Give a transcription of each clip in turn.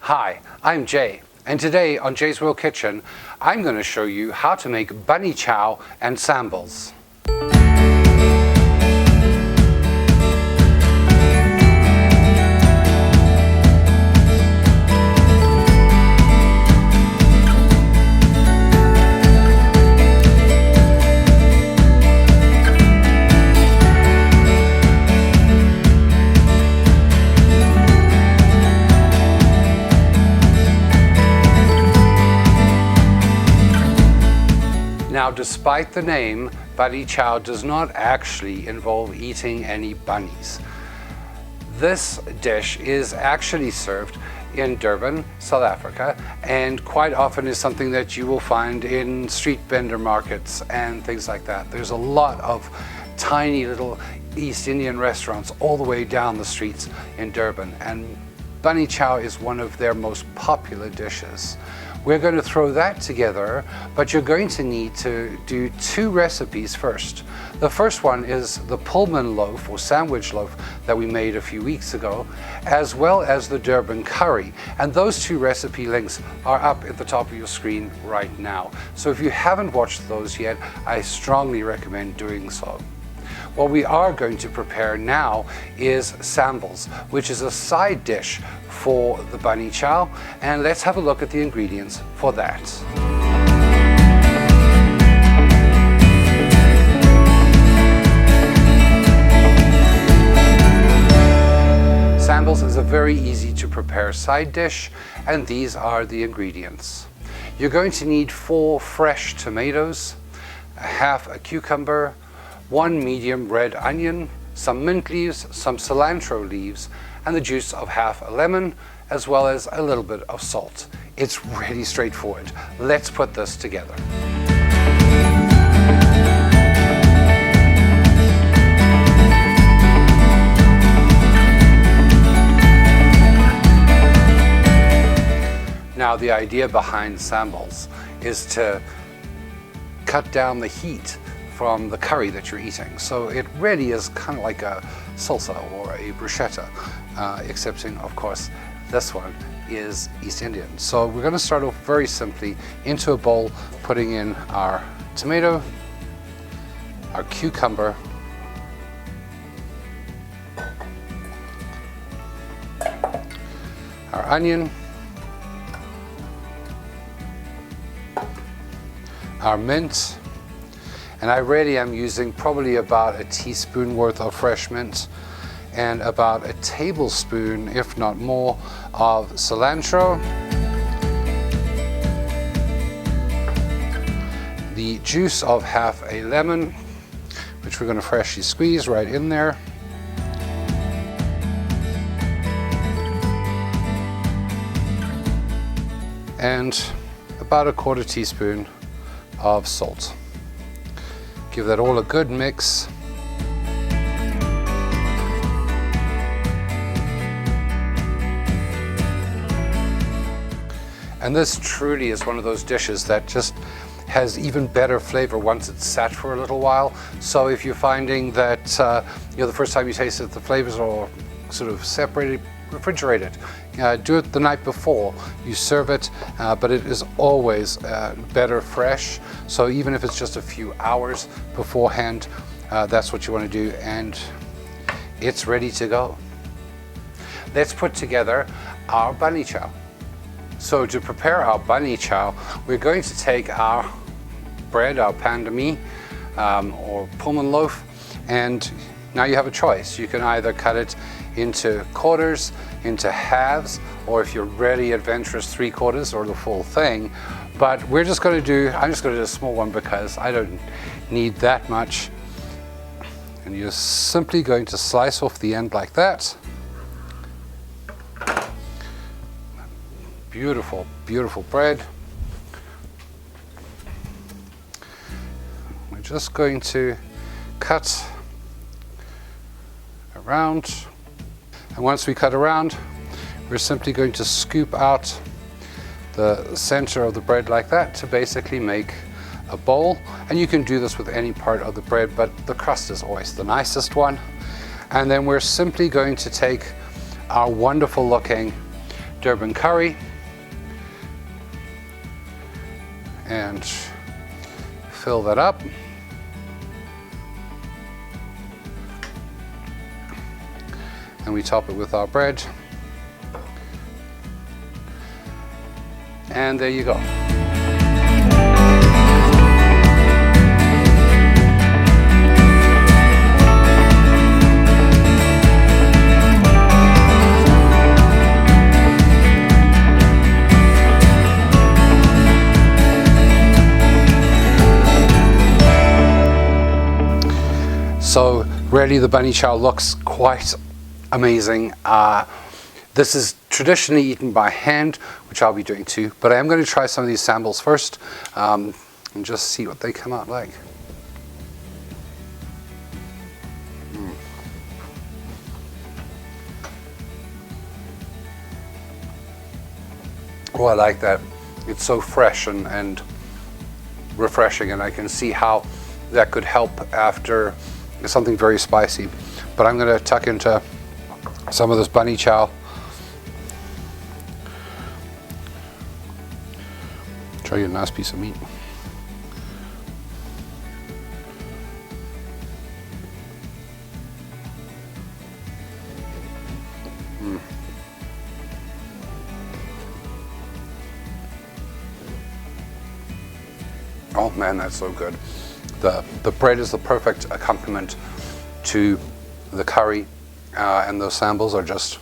Hi, I'm Jay, and today on Jay's World Kitchen, I'm going to show you how to make Bunny Chow and Sambals. Now, despite the name, Bunny Chow does not actually involve eating any bunnies. This dish is actually served in Durban, South Africa, and quite often is something that you will find in street vendor markets and things like that. There's a lot of tiny little East Indian restaurants all the way down the streets in Durban, and Bunny Chow is one of their most popular dishes. We're going to throw that together, but you're going to need to do two recipes first. The first one is the Pullman loaf or sandwich loaf that we made a few weeks ago, as well as the Durban curry. And those two recipe links are up at the top of your screen right now. So if you haven't watched those yet, I strongly recommend doing so. What we are going to prepare now is sambals, which is a side dish for the Bunny Chow, and let's have a look at the ingredients for that. Sambals is a very easy to prepare side dish, and these are the ingredients. You're going to need 4 fresh tomatoes, half a cucumber, 1 medium red onion, some mint leaves, some cilantro leaves, and the juice of half a lemon, as well as a little bit of salt. It's really straightforward. Let's put this together. Now, the idea behind sambals is to cut down the heat from the curry that you're eating. So it really is kind of like a salsa or a bruschetta, excepting, of course, this one is East Indian. So we're going to start off very simply into a bowl, putting in our tomato, our cucumber, our onion, our mint, and I really am using probably about a teaspoon worth of fresh mint and about a tablespoon, if not more, of cilantro. The juice of half a lemon, which we're going to freshly squeeze right in there. And about a 1/4 teaspoon of salt. Give that all a good mix. And this truly is one of those dishes that just has even better flavor once it's sat for a little while. So if you're finding that the first time you taste it, the flavors are sort of separated, refrigerate it. Do it the night before you serve it, but it is always better fresh. So even if it's just a few hours beforehand, that's what you want to do, and it's ready to go. Let's put together our Bunny Chow. So to prepare our Bunny Chow, we're going to take our bread, our pain de mie, or Pullman loaf, and now you have a choice. You can either cut it into quarters, into halves, or if you're really adventurous, 3/4 or the full thing. But I'm just going to do a small one because I don't need that much. And you're simply going to slice off the end like that. Beautiful, beautiful bread. We're just going to cut around. And once we cut around, we're simply going to scoop out the center of the bread like that to basically make a bowl. And you can do this with any part of the bread, but the crust is always the nicest one. And then we're simply going to take our wonderful looking Durban curry and fill that up. And we top it with our bread. And there you go. So really the bunny chow looks quite amazing. This is traditionally eaten by hand, which I'll be doing too, but I am going to try some of these sambals first and just see what they come out like. Oh, I like that. It's so fresh and refreshing, and I can see how that could help after something very spicy. But I'm going to tuck into some of this bunny chow. Try to get a nice piece of meat. Oh man, that's so good. The bread is the perfect accompaniment to the curry, and those sambals are just,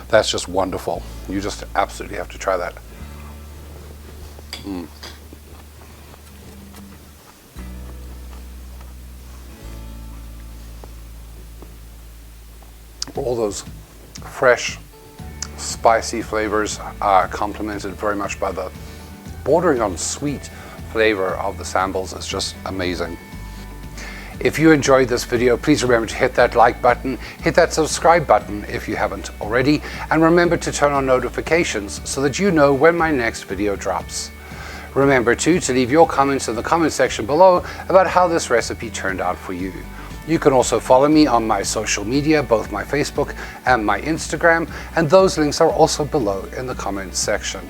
that's just wonderful. You just absolutely have to try that. All those fresh, spicy flavors are complemented very much by the bordering on sweet flavor of the sambals. Is just amazing. If you enjoyed this video, please remember to hit that like button, hit that subscribe button if you haven't already, and remember to turn on notifications so that you know when my next video drops. Remember too to leave your comments in the comment section below about how this recipe turned out for you. You can also follow me on my social media, both my Facebook and my Instagram, and those links are also below in the comments section.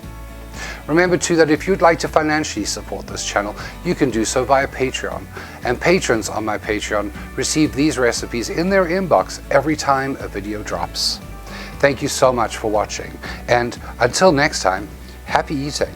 Remember too that if you'd like to financially support this channel, you can do so via Patreon. And patrons on my Patreon receive these recipes in their inbox every time a video drops. Thank you so much for watching, and until next time, happy eating.